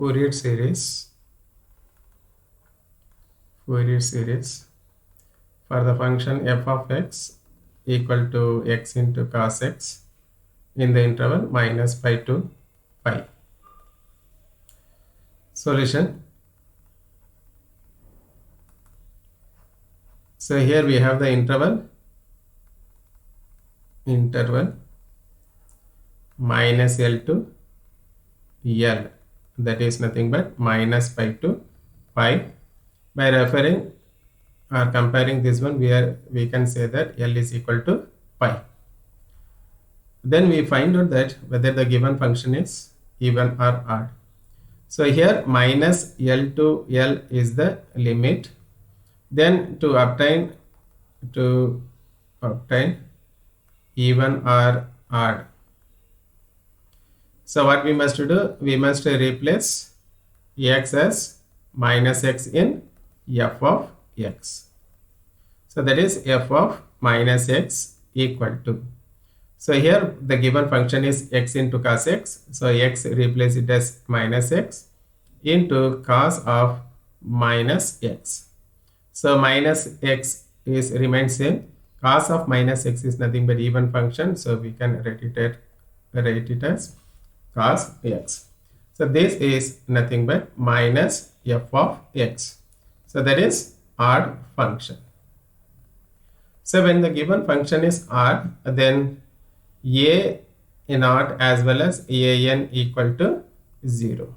Fourier series for the function f of x equal to x into cos x in the interval minus pi to pi. Solution. So here we have the interval minus L to L, that is nothing but minus pi to pi. By referring or comparing this one, we can say that L is equal to pi. Then we find out that whether the given function is even or odd. So here minus L to L is the limit. Then to obtain even or odd, so what we must do, we must replace x as minus x in f of x. So that is f of minus x equal to, so here the given function is x into cos x, so x replace it as minus x into cos of minus x. So minus x is remains same, cos of minus x is nothing but even function, so we can write it as cos x. So this is nothing but minus f of x. So that is odd function. So when the given function is odd, then a naught as well as an equal to 0.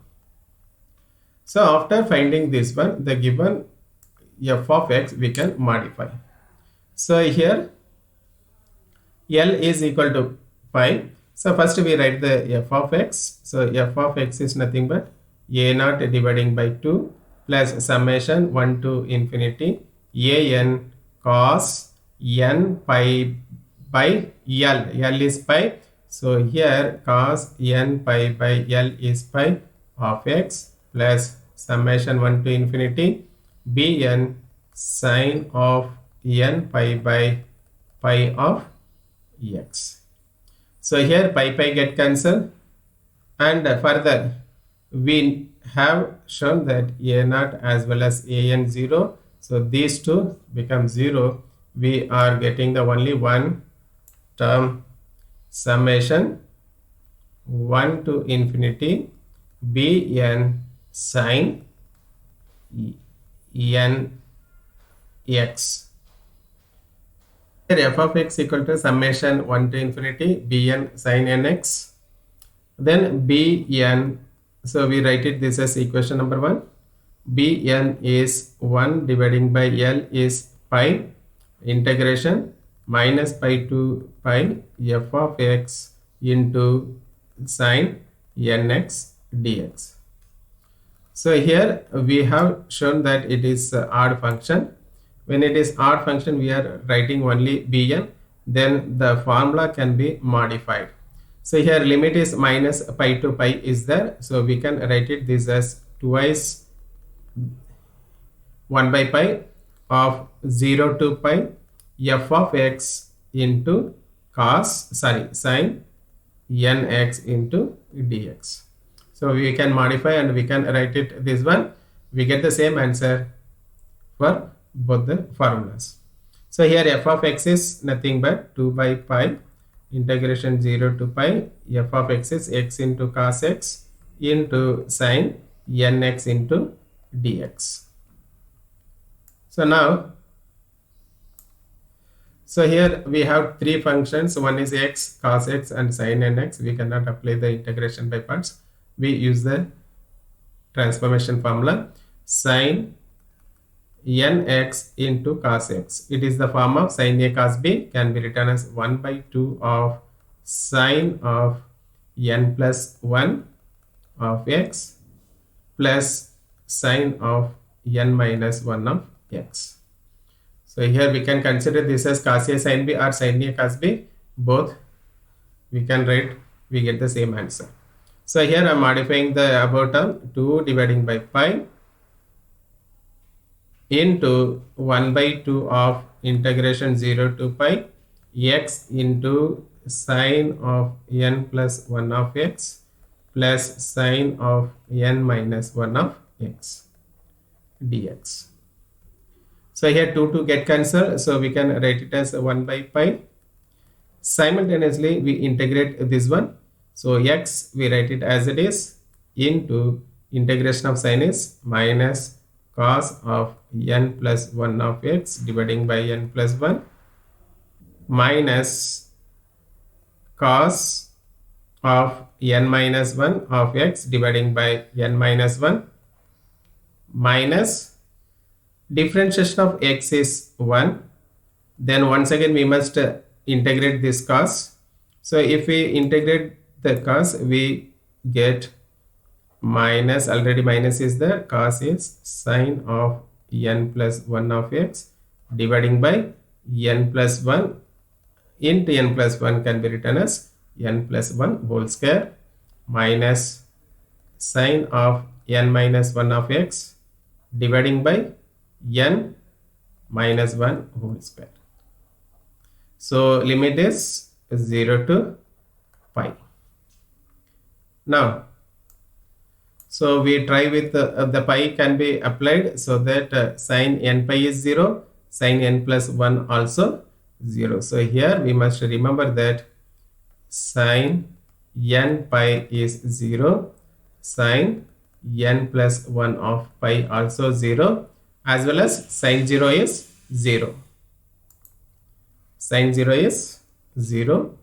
So after finding this one, the given f of x we can modify. So here L is equal to pi. So first we write the f of x. So f of x is nothing but a naught dividing by 2 plus summation 1 to infinity an cos n pi by L. L is pi. So here cos n pi by L is pi of x plus summation 1 to infinity bn sine of n pi by pi of x. So here pi get cancelled, and further we have shown that a naught as well as an 0. So these two become 0. We are getting the only one term, summation 1 to infinity bn sine n x. Here f of x equal to summation 1 to infinity bn sine nx. Then bn, so we write it this as equation number 1. bn is 1 dividing by L is pi, integration minus pi to pi f of x into sine nx dx. So here we have shown that it is odd function. When it is odd function, we are writing only bn, then the formula can be modified. So here limit is minus pi to pi is there, so we can write it this as twice 1 by pi of 0 to pi f of x into sine nx into dx. So we can modify and we can write it this one. We get the same answer for both the formulas. So here f of x is nothing but 2 by pi integration 0 to pi f of x is x into cos x into sine nx into dx. So now, so here we have three functions. One is x, cos x and sine nx. We cannot apply the integration by parts. We use the transformation formula sine nx into cos x. It is the form of sine a cos b, can be written as 1 by 2 of sine of n plus 1 of x plus sine of n minus 1 of x. So here we can consider this as cos a sin b or sin a cos b. Both we can write, we get the same answer. So here I am modifying the above term, 2 dividing by pi into 1 by 2 of integration 0 to pi x into sine of n plus 1 of x plus sine of n minus 1 of x dx. So here 2 get cancelled, so we can write it as 1 by pi. Simultaneously we integrate this one, so x we write it as it is into integration of sine is minus cos of n plus 1 of x dividing by n plus 1 minus cos of n minus 1 of x dividing by n minus 1 minus differentiation of x is 1. Then once again we must integrate this cos. So if we integrate the cos, we get minus, already minus is there, cos is sine of n plus 1 of x dividing by n plus 1 into n plus 1 can be written as n plus 1 whole square minus sine of n minus 1 of x dividing by n minus 1 whole square. So limit is 0 to pi. Now, so we try with the pi can be applied, so that sine n pi is 0, sine n plus 1 also 0. So here we must remember that sine n pi is 0, sine n plus 1 of pi also 0, as well as sine 0 is 0. Sine 0 is 0.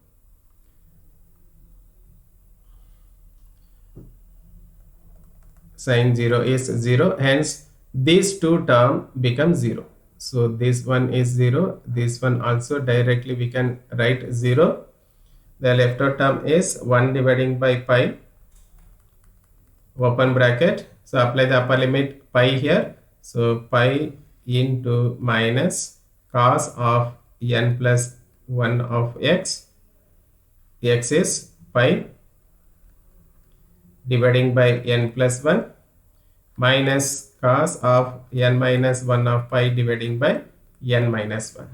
Sine 0 is 0. Hence, these two terms become 0. So this one is 0. This one also directly we can write 0. The left out term is 1 dividing by pi, open bracket. So apply the upper limit pi here. So pi into minus cos of n plus 1 of x. X is pi dividing by n plus 1 minus cos of n minus 1 of pi dividing by n minus 1.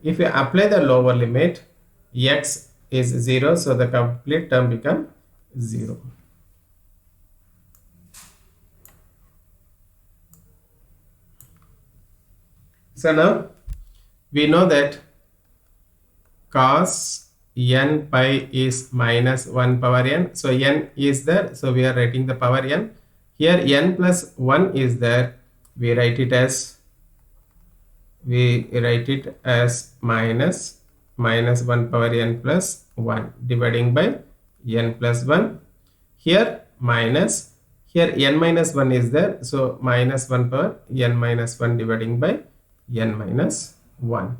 If you apply the lower limit, x is 0, so the complete term become 0. So now we know that cos n pi is minus 1 power n. So n is there, so we are writing the power n. Here n plus 1 is there, we write it as minus 1 power n plus 1 dividing by n plus 1. Here minus, here n minus 1 is there, so minus 1 power n minus 1 dividing by n minus 1.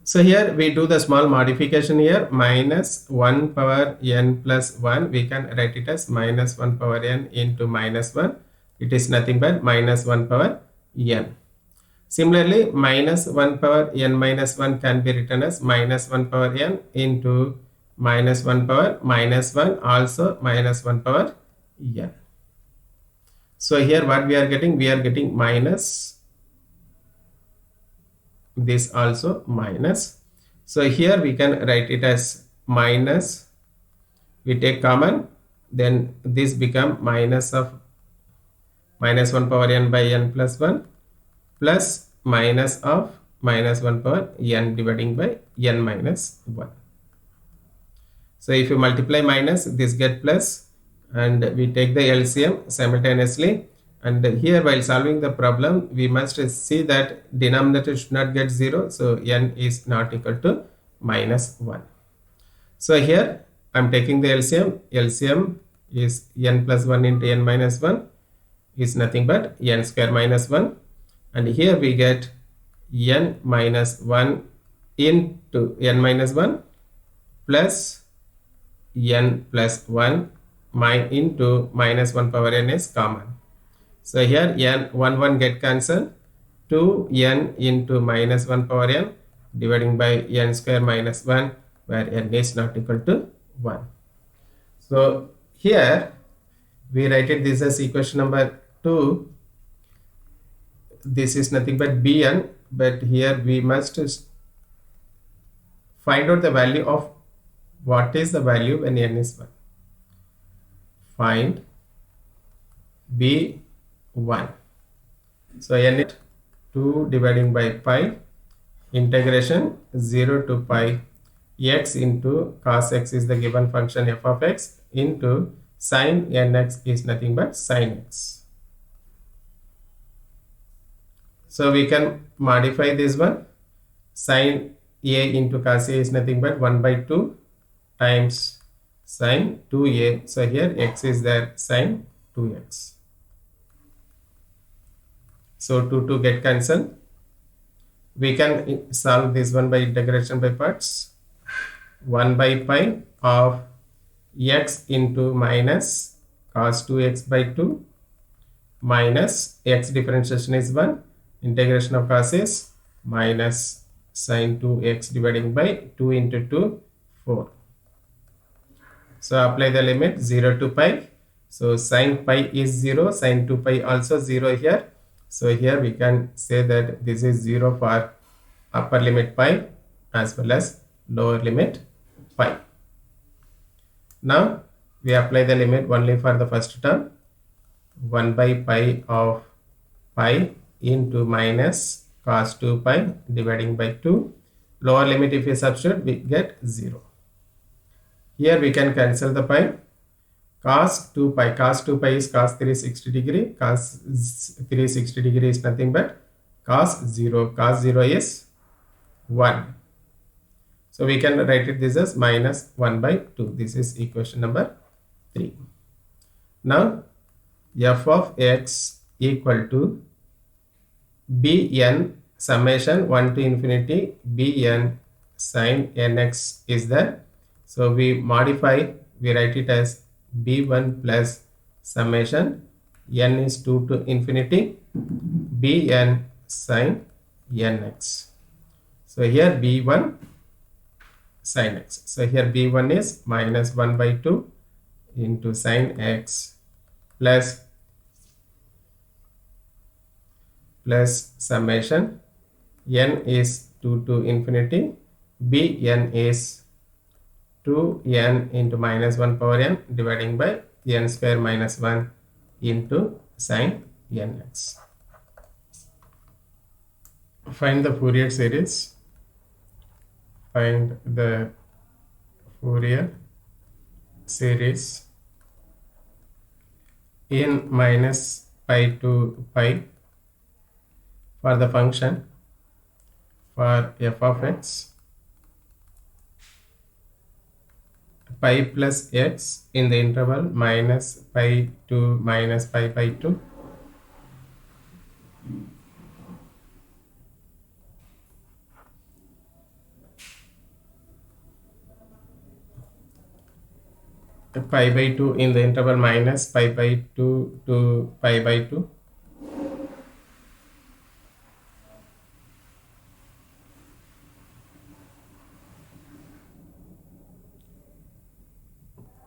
So here we do the small modification here, minus 1 power n plus 1, we can write it as minus 1 power n into minus 1. It is nothing but minus 1 power n. Similarly, minus 1 power n minus 1 can be written as minus 1 power n into minus 1 power minus 1, also minus 1 power n. So here what we are getting? We are getting minus, this also minus. So here we can write it as minus, we take common, then this become minus of minus 1 power n by n plus 1 plus minus of minus 1 power n dividing by n minus 1. So if you multiply minus, this get plus, and we take the LCM simultaneously. And here while solving the problem, we must see that denominator should not get 0. So n is not equal to minus 1. So here I am taking the LCM. LCM is n plus 1 into n minus 1 is nothing but n square minus 1. And here we get n minus 1 into n minus 1 plus n plus 1 into minus 1 power n is common. So here n 1 get cancelled, 2n into minus 1 power n dividing by n square minus 1, where n is not equal to 1. So here we write it this as equation number 2. this is nothing but bn, but here we must find out the value of what is the value when n is 1. Find b1. So n is 2 dividing by pi, integration 0 to pi x into cos x is the given function f of x into sin nx is nothing but sin x. So we can modify this one. Sin a into cos a is nothing but 1 by 2 times sin 2a. So here x is there, sin 2x. So 2 get cancelled. We can solve this one by integration by parts. 1 by pi of x into minus cos 2x by 2 minus x differentiation is 1. Integration of cos is minus sin 2x dividing by 2 into 2, 4. So apply the limit 0 to pi. So sin pi is 0, sin 2 pi also 0 here. So here we can say that this is 0 for upper limit pi as well as lower limit pi. Now we apply the limit only for the first term. 1 by pi of pi into minus cos 2 pi dividing by 2. Lower limit if we substitute, we get 0. Here we can cancel the pi. Cos 2 pi is cos 360 degree. Cos 360 degree is nothing but cos 0. Cos 0 is 1. So we can write it this as minus 1 by 2. This is equation number 3. Now f of x equal to bn summation 1 to infinity bn sin nx is there. So we modify, we write it as b1 plus summation n is 2 to infinity bn sin nx. So here b1 sin x. So here b1 is minus 1 by 2 into sin x plus summation n is 2 to infinity bn is 2n into minus 1 power n dividing by n square minus 1 into sin nx. Find the Fourier series. Find the Fourier series in minus pi to pi for the function for f of x pi plus x in the interval minus pi to minus pi by 2 pi by 2 in the interval minus pi by 2 to pi by 2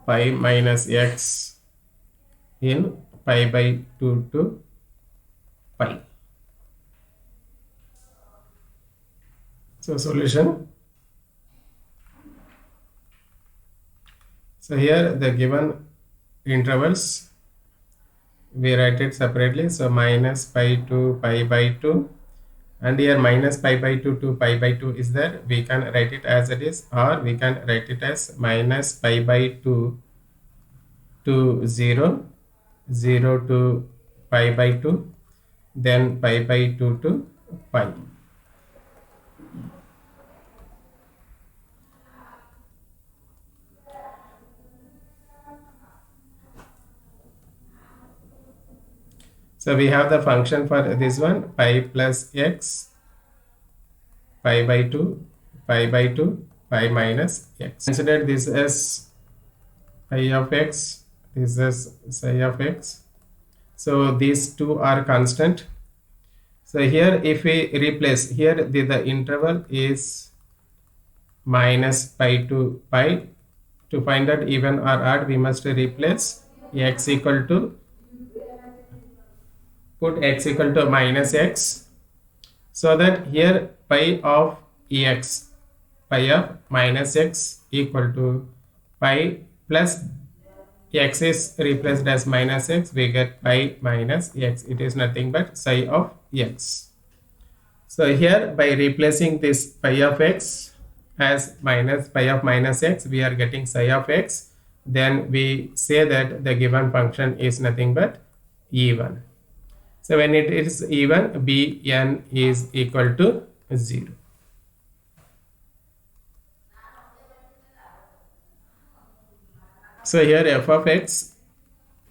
pi minus x in pi by 2 to pi. So solution. So here the given intervals we write it separately. So minus pi to pi by 2 and here minus pi by 2 to pi by 2 is there. We can write it as it is, or we can write it as minus pi by 2 to 0, 0 to pi by 2, then pi by 2 to pi. So we have the function for this one, pi plus x, pi by 2, pi by 2, pi minus x. Consider this as phi of x, this is psi of x. So these two are constant. So here if we replace, here the interval is minus pi to pi. To find out even or odd, we must replace x equal to put x equal to minus x, so that here pi of x, pi of minus x equal to pi plus x is replaced as minus x, we get pi minus x. It is nothing but psi of x. So here by replacing this pi of x as minus pi of minus x, we are getting psi of x. Then we say that the given function is nothing but even. So when it is even, Bn is equal to 0. So here f of x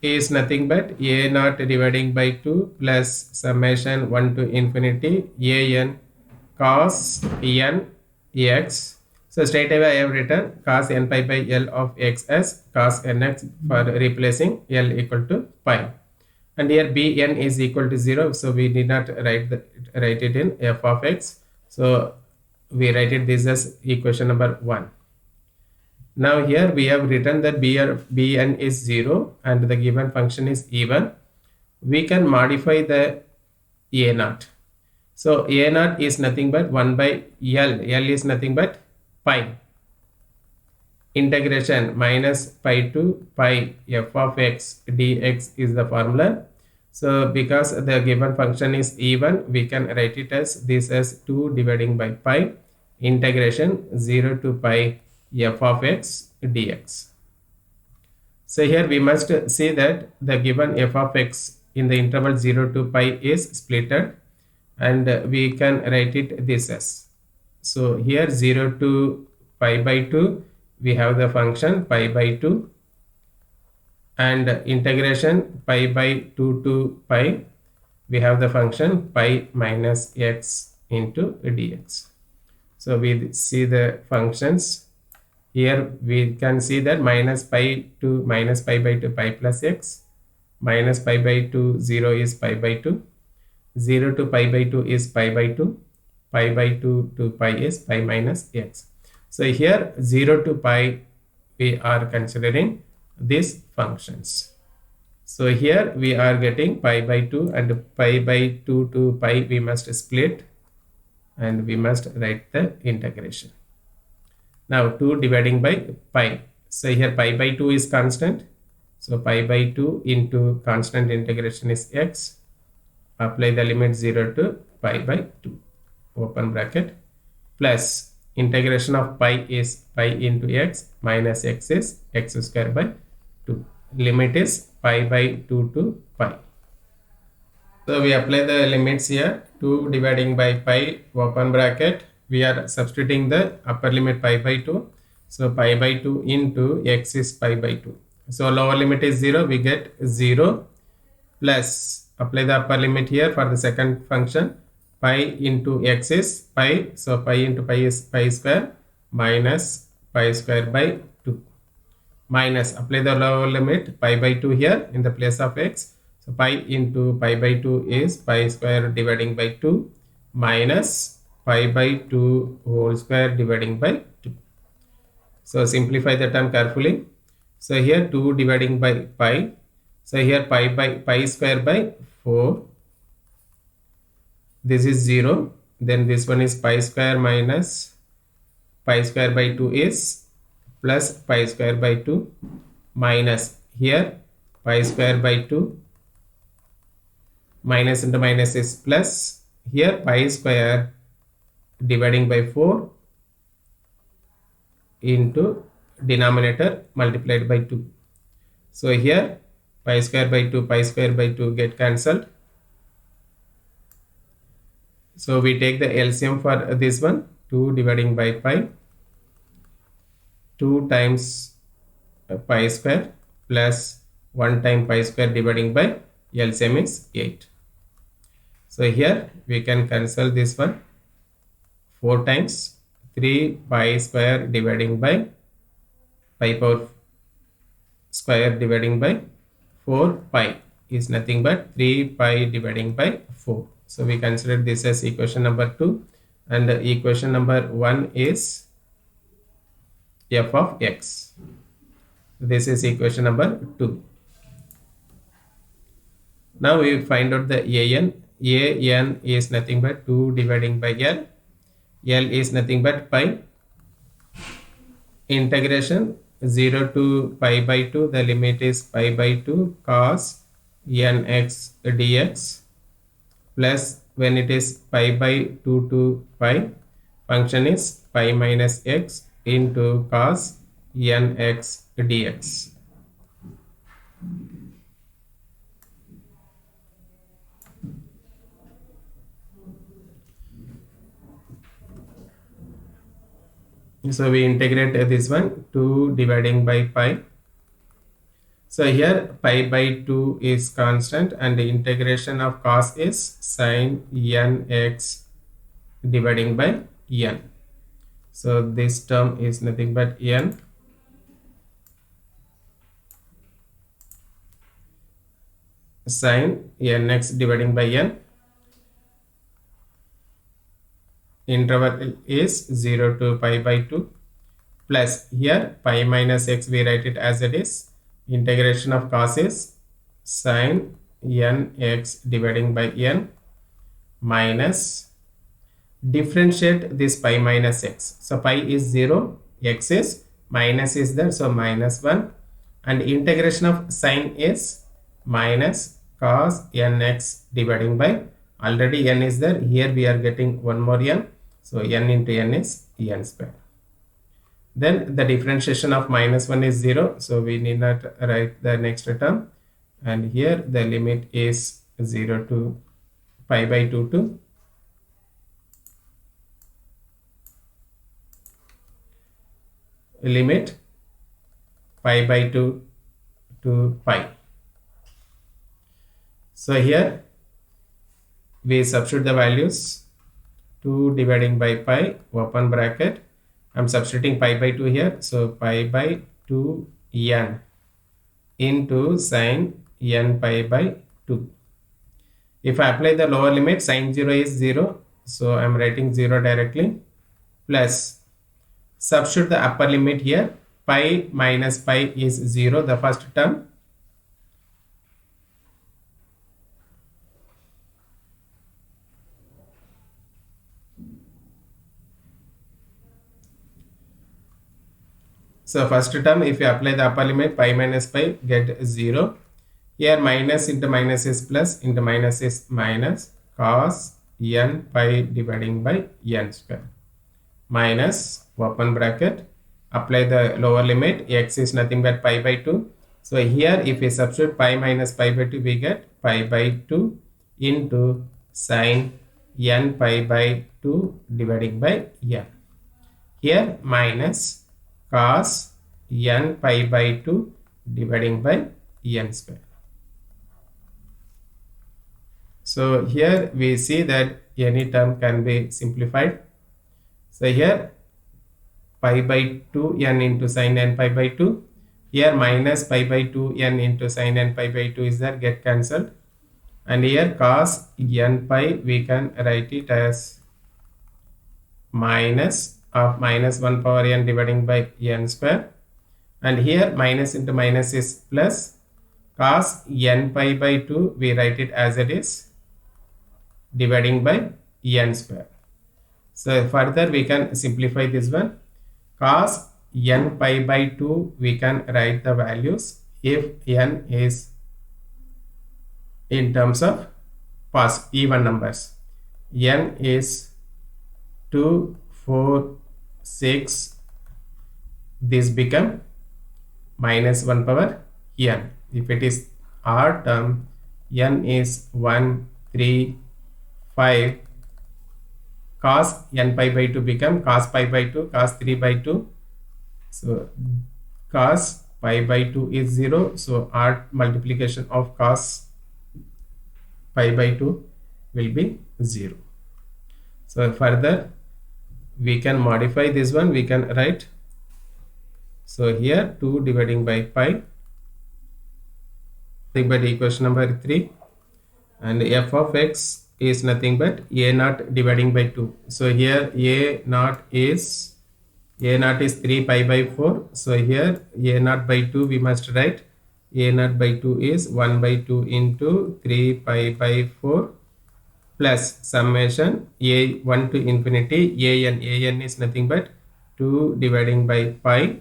is nothing but a naught dividing by 2 plus summation 1 to infinity an cos n x. So straight away I have written cos n pi by L of x as cos nx for replacing L equal to pi. And here Bn is equal to 0, so we did not write it in f of x. So we write it this as equation number 1. Now here we have written that Bn is 0 and the given function is even. We can modify the a naught. So a naught is nothing but 1 by L. L is nothing but pi. Integration minus pi to pi f of x dx is the formula. So because the given function is even, we can write it as this as 2 dividing by pi integration 0 to pi f of x dx. So here we must see that the given f of x in the interval 0 to pi is splitted, and we can write it this as. So here 0 to pi by 2, we have the function pi by 2, and integration pi by 2 to pi, we have the function pi minus x into dx. So we see the functions. Here we can see that minus pi to minus pi by 2 pi plus x, minus pi by 2 0 is pi by 2, 0 to pi by 2 is pi by 2, pi by 2 to pi is pi minus x. So here 0 to pi we are considering these functions. So here we are getting pi by 2, and pi by 2 to pi we must split, and we must write the integration. Now 2 dividing by pi. So here pi by 2 is constant. So pi by 2 into constant integration is x. Apply the limit 0 to pi by 2. Open bracket. Plus integration of pi is pi into x minus x is x square by 2. Limit is pi by 2 to pi. So we apply the limits here. 2 dividing by pi, open bracket. We are substituting the upper limit pi by 2. So pi by 2 into x is pi by 2. So lower limit is 0. We get 0 plus apply the upper limit here for the second function. Pi into x is pi. So pi into pi is pi square minus pi square by 2. Minus apply the lower limit pi by 2 here in the place of x. So pi into pi by 2 is pi square dividing by 2 minus pi by 2 whole square dividing by 2. So simplify the term carefully. So here 2 dividing by pi. So here pi by pi square by 4. This is 0. Then this one is pi square minus pi square by 2 is plus pi square by 2 minus here pi square by 2. Minus into minus is plus. Here pi square dividing by 4 into denominator multiplied by 2. So here pi square by 2 get cancelled. So we take the LCM for this one. 2 dividing by pi, 2 times pi square plus 1 time pi square dividing by LCM is 8. So here we can cancel this one. 4 times 3 pi square dividing by pi power square dividing by 4 pi is nothing but 3 pi dividing by 4. So we consider this as equation number 2, and equation number 1 is f of x. This is equation number 2. Now we find out the an. An is nothing but 2 dividing by L. L is nothing but pi. Integration 0 to pi by 2, the limit is pi by 2 cos nx dx, plus when it is pi by 2 to pi, function is pi minus x into cos nx dx. So we integrate this one, 2 dividing by pi. So here pi by 2 is constant and the integration of cos is sin nx dividing by n. So this term is nothing but n sin nx dividing by n. Interval is 0 to pi by 2, plus here pi minus x, we write it as it is. Integration of cos is sin nx dividing by n, minus differentiate this pi minus x. So pi is 0, x is minus is there, so minus 1, and integration of sin is minus cos nx dividing by, already n is there, here we are getting one more n, so n into n is n square. Then the differentiation of minus 1 is 0, so we need not write the next term, and here the limit is 0 to pi by 2 to limit pi by 2 to pi. So here we substitute the values, 2 dividing by pi, open bracket, I'm substituting pi by 2 here, so pi by 2 n into sin n pi by 2. If I apply the lower limit, sin 0 is 0, so I'm writing 0 directly, plus substitute the upper limit here, pi minus pi is 0, the first term, so first term, if you apply the upper limit, pi minus pi, get 0. Here minus into minus is plus, into minus is minus, cos n pi dividing by n square, minus open bracket, apply the lower limit, x is nothing but pi by 2. So here if we substitute pi minus pi by 2, we get pi by 2 into sin n pi by 2 dividing by n. Here minus cos n pi by 2 dividing by n square. So here we see that any term can be simplified. So here pi by 2 n into sin n pi by 2. Here minus pi by 2 n into sin n pi by 2 is there, get cancelled. And here cos n pi, we can write it as minus of minus 1 power n dividing by n square. And here minus into minus is plus, cos n pi by 2, we write it as it is, dividing by n square. So further we can simplify this one, cos n pi by 2, we can write the values if n is in terms of even numbers. N is 2, 4, 6, this become minus 1 power n. If it is odd term, n is 1, 3, 5, cos n pi by 2 become cos pi by 2, cos 3 by 2. So cos pi by 2 is 0, so odd multiplication of cos pi by 2 will be 0. So further we can modify this one, we can write, so here 2 dividing by pi, nothing but equation number 3, and f of x is nothing but a naught dividing by 2. So here a naught is 3 pi by 4, so here a naught by 2 we must write, a naught by 2 is 1 by 2 into 3 pi by 4 plus summation a1 to infinity an is nothing but 2 dividing by pi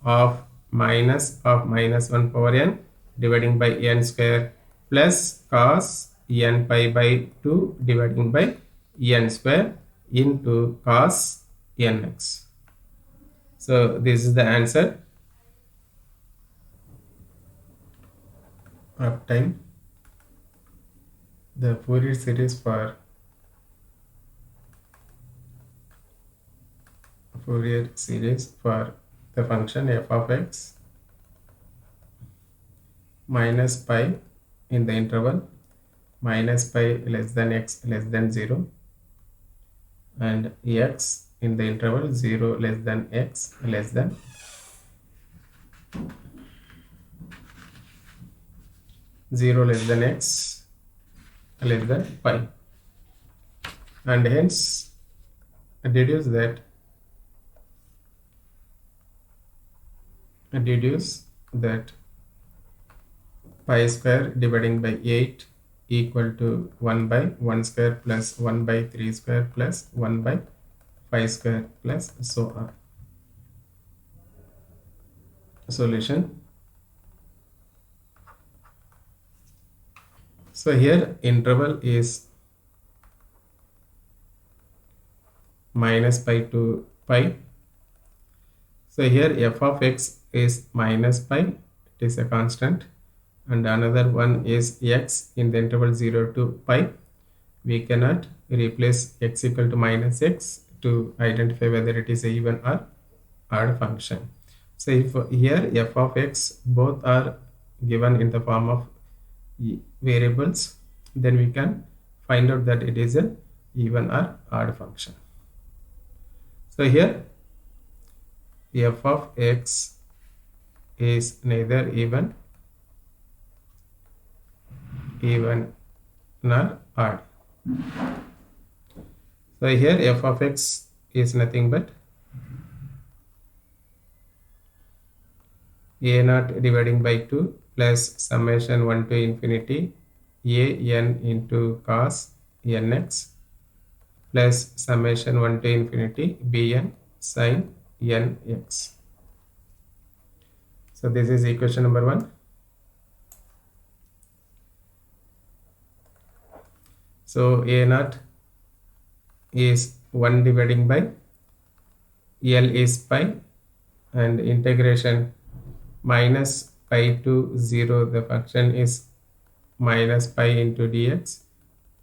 of minus 1 power n dividing by n square plus cos n pi by 2 dividing by n square into cos nx. So this is the answer of time. The Fourier series for the function f of x minus pi in the interval minus pi less than x less than 0 and x in the interval 0 less than x less than 0 less than x less than pi, and hence deduce that pi square dividing by 8 equal to 1 by 1 square plus 1 by 3 square plus 1 by 5 square plus so on. Solution. So here interval is minus pi to pi. So here f of x is minus pi, it is a constant, and another one is x in the interval 0 to pi. We cannot replace x equal to minus x to identify whether it is a even or odd function. So if here f of x both are given in the form of variables, then we can find out that it is an even or odd function. So here f of x is neither even nor odd. So here f of x is nothing but a naught dividing by 2 plus summation 1 to infinity a n into cos nx plus summation 1 to infinity bn sin nx. So this is equation number 1. So a naught is 1 dividing by L is pi, and integration minus pi to 0, the function is minus pi into dx,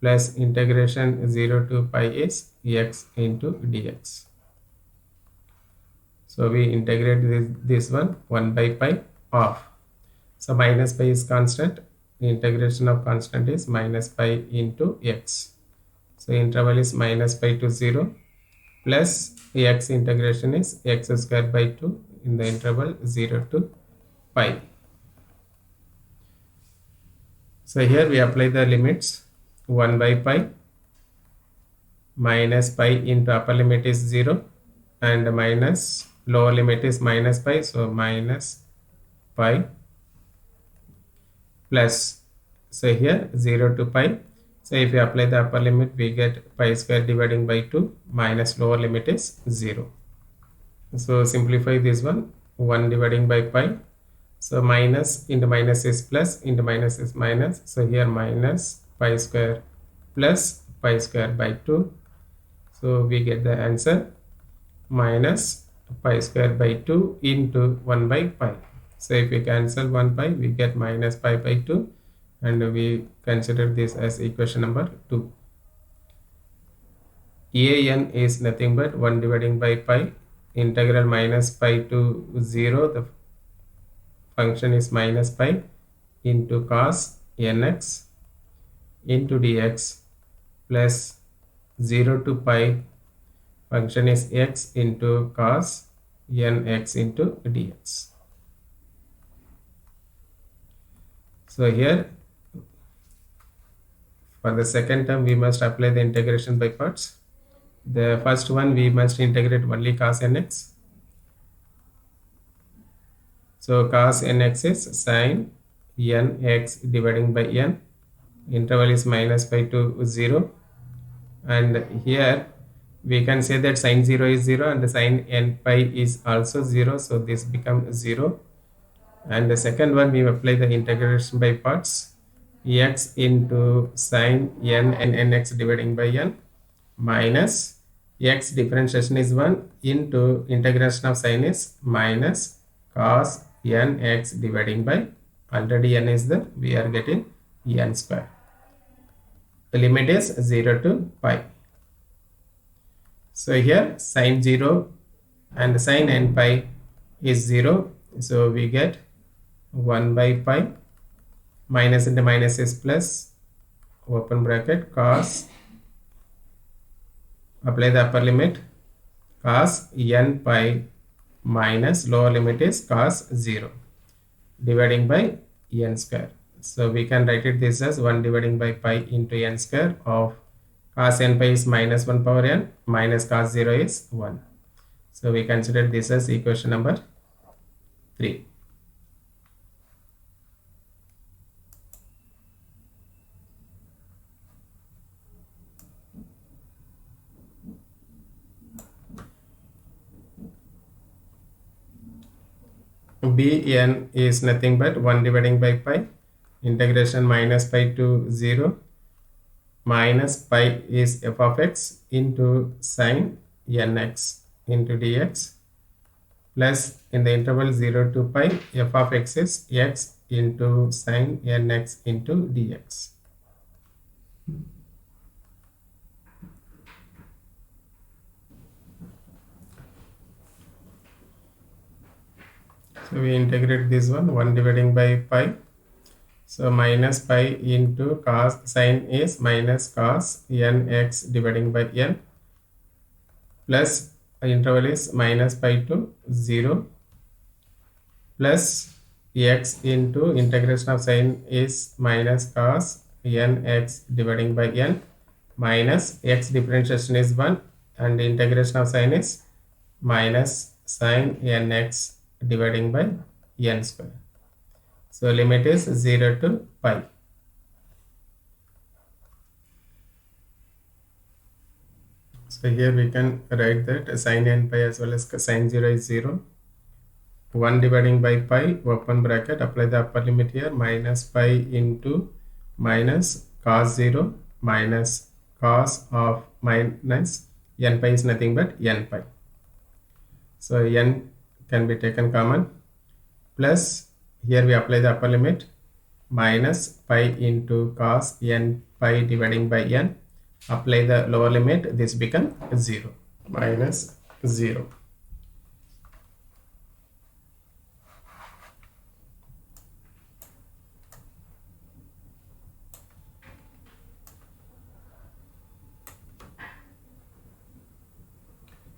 plus integration 0 to pi is x into dx. So we integrate this one 1 by pi of, so minus pi is constant, the integration of constant is minus pi into x. So interval is minus pi to 0 plus x integration is x square by 2 in the interval 0 to pi. So here we apply the limits 1 by pi minus pi into upper limit is 0 and minus lower limit is minus pi, so minus pi plus, so here 0 to pi. So if we apply the upper limit, we get pi square dividing by 2 minus lower limit is 0. So simplify this one, 1 dividing by pi. So minus into minus is plus, into minus is minus. So here minus pi square plus pi square by 2. So we get the answer minus pi square by 2 into 1 by pi. So if we cancel 1 pi, we get minus pi by 2, and we consider this as equation number 2. an is nothing but 1 dividing by pi, integral minus pi to 0, the function is minus pi into cos nx into dx plus 0 to pi, function is x into cos nx into dx. So here for the second term we must apply the integration by parts. The first one we must integrate only cos nx. So cos nx is sin nx dividing by n. Interval is minus pi to 0, and here we can say that sine 0 is 0 and the sine n pi is also 0, so this becomes 0. And the second one, we apply the integration by parts, x into sine n and nx dividing by n minus x differentiation is 1 into integration of sine is minus cos nx dividing by, already n is there, we are getting n square. The limit is 0 to pi. So here sine 0 and sine n pi is 0, so we get 1 by pi, minus into minus is plus, open bracket, cos, apply the upper limit, cos n pi minus lower limit is cos 0 dividing by n square. So we can write it this as 1 dividing by pi into n square of cos n pi is minus 1 power n minus cos 0 is 1. So we consider this as equation number 3. Bn is nothing but 1 dividing by pi, integration minus pi to 0, minus pi is f of x into sine nx into dx, plus in the interval 0 to pi, f of x is x into sine nx into dx. So we integrate this one, 1 dividing by pi. So minus pi into cos sine is minus cos nx dividing by n, plus interval is minus pi to 0, plus x into integration of sine is minus cos nx dividing by n, minus x differentiation is 1 and integration of sine is minus sine nx dividing by n square. So limit is 0 to pi. So here we can write that sine n pi as well as sine 0 is 0. 1 dividing by pi, open bracket, apply the upper limit here, minus pi into minus cos 0 minus cos of minus n pi is nothing but n pi. So n can be taken common, plus here we apply the upper limit, minus pi into cos n pi dividing by n, apply the lower limit, this become 0, minus 0.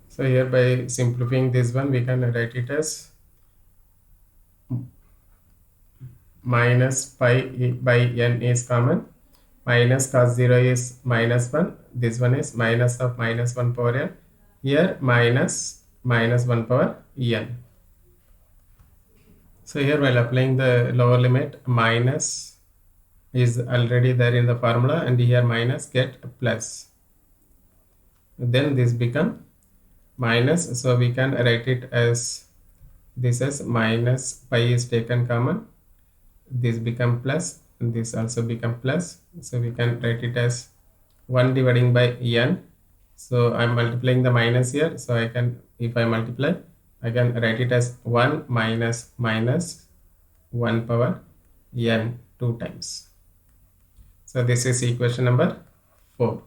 So here by simplifying this one, we can write it as minus pi by n is common, minus cos 0 is minus 1, this one is minus of minus 1 power n, here minus 1 power n. So here while applying the lower limit, minus is already there in the formula and here minus get plus, then this become minus, so we can write it as this as minus pi is taken common, this become plus, this also become plus, so we can write it as 1 dividing by n. So I'm multiplying the minus here, so I can, if I multiply, I can write it as 1 minus 1 power n 2 times. So this is equation number 4.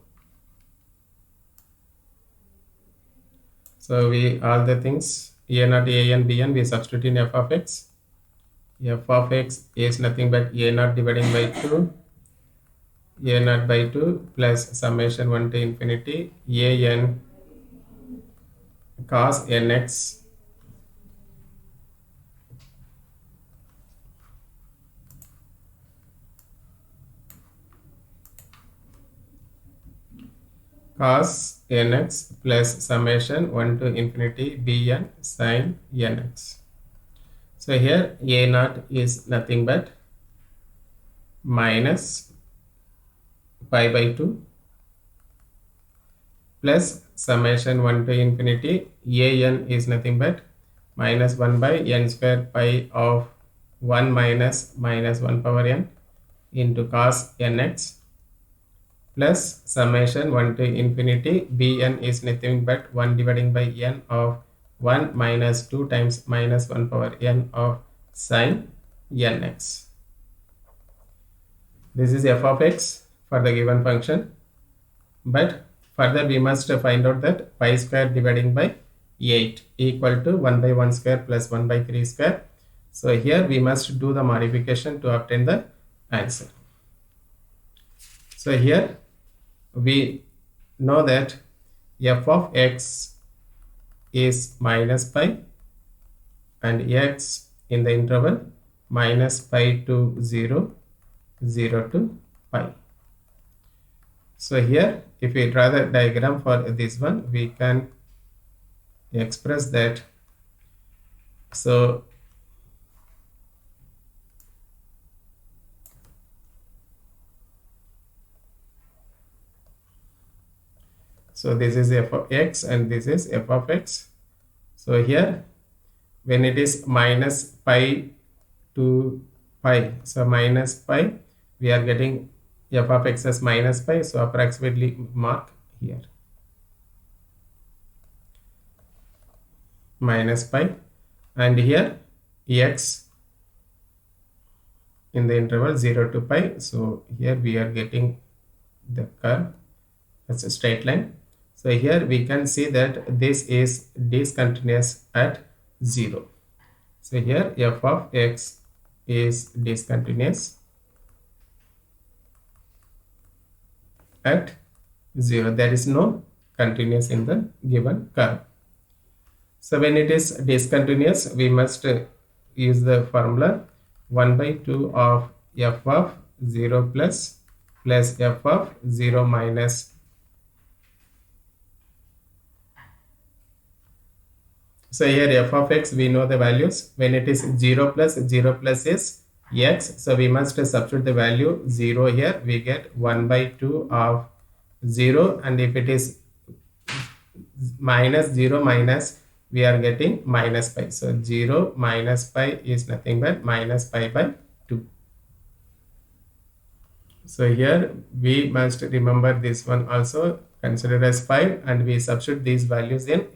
So we, all the things a0, an, bn, we substitute in f of x. F of x is nothing but a0 dividing by 2, a0 by 2 plus summation 1 to infinity an cos nx cos nx plus summation 1 to infinity bn sin nx. So here a0 is nothing but minus pi by 2 plus summation 1 to infinity an is nothing but minus 1 by n square pi of 1 minus 1 power n into cos nx plus summation 1 to infinity bn is nothing but 1 dividing by n of 1 minus 2 times minus 1 power n of sin nx. This is f of x for the given function, but further we must find out that pi square dividing by 8 equal to 1 by 1 square plus 1 by 3 square. So here we must do the modification to obtain the answer. So here we know that f of x is minus pi and x in the interval minus pi to 0, 0 to pi. So here if we draw the diagram for this one, we can express that. So this is f of x and this is f of x. So here when it is minus pi to pi, so minus pi, we are getting f of x as minus pi, so approximately mark here minus pi, and here x in the interval 0 to pi, so here we are getting the curve as a straight line. So here we can see that this is discontinuous at 0. So here f of x is discontinuous at 0. There is no continuous in the given curve. So when it is discontinuous, we must use the formula 1 by 2 of f of 0 plus f of 0 minus. So here f of x, we know the values. When it is 0 plus is x, so we must substitute the value 0 here. We get 1 by 2 of 0, and if it is minus 0 minus, we are getting minus pi. So 0 minus pi is nothing but minus pi by 2. So here we must remember this one also, consider as 5, and we substitute these values in.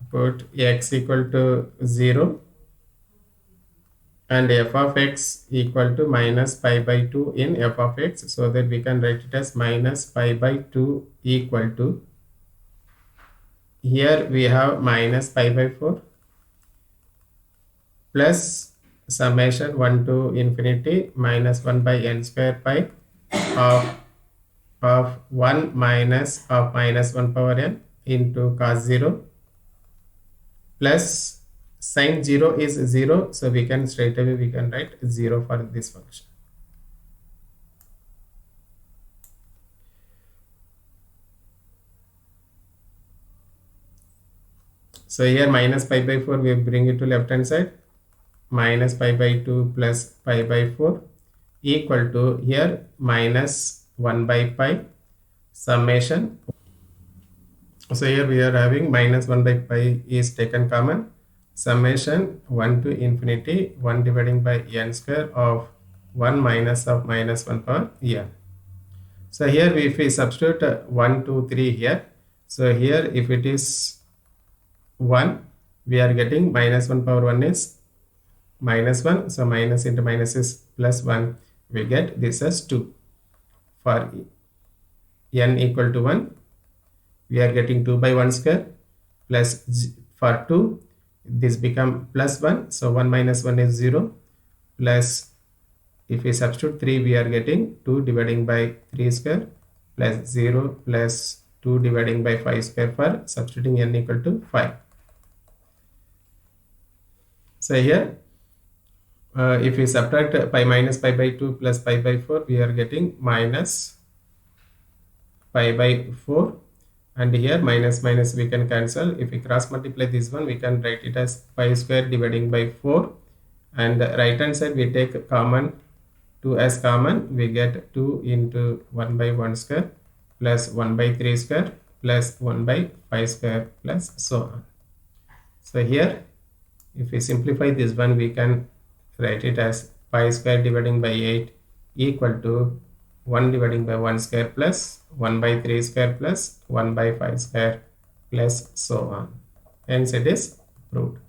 Put x equal to 0 and f of x equal to minus pi by 2 in f of x, so that we can write it as minus pi by 2 equal to, here we have minus pi by 4 plus summation 1 to infinity minus 1 by n square pi of 1 minus 1 power n into cos 0 plus sin 0 is 0, so we can straight away we can write 0 for this function. So here minus pi by 4, we bring it to left hand side, minus pi by 2 plus pi by 4 equal to, here minus 1 by pi summation. So here we are having minus 1 by pi is taken common, summation 1 to infinity 1 dividing by n square of 1 minus 1 power n. So here if we substitute 1, 2, 3 here, so here if it is 1, we are getting minus 1 power 1 is minus 1, so minus into minus is plus 1, we get this as 2. For n equal to 1, we are getting 2 by 1 square plus, for 2 this become plus 1, so 1 minus 1 is 0, plus if we substitute 3, we are getting 2 dividing by 3 square plus 0 plus 2 dividing by 5 square for substituting n equal to 5. So here if we subtract pi minus pi by 2 plus pi by 4, we are getting minus pi by 4, and here minus minus we can cancel. If we cross multiply this one, we can write it as pi square dividing by 4, and right hand side we take common 2 as common, we get 2 into 1 by 1 square plus 1 by 3 square plus 1 by 5 square plus so on. So here if we simplify this one, we can write it as pi square dividing by 8 equal to 1 dividing by 1 square plus 1 by 3 square plus 1 by 5 square plus so on. Hence it is proved.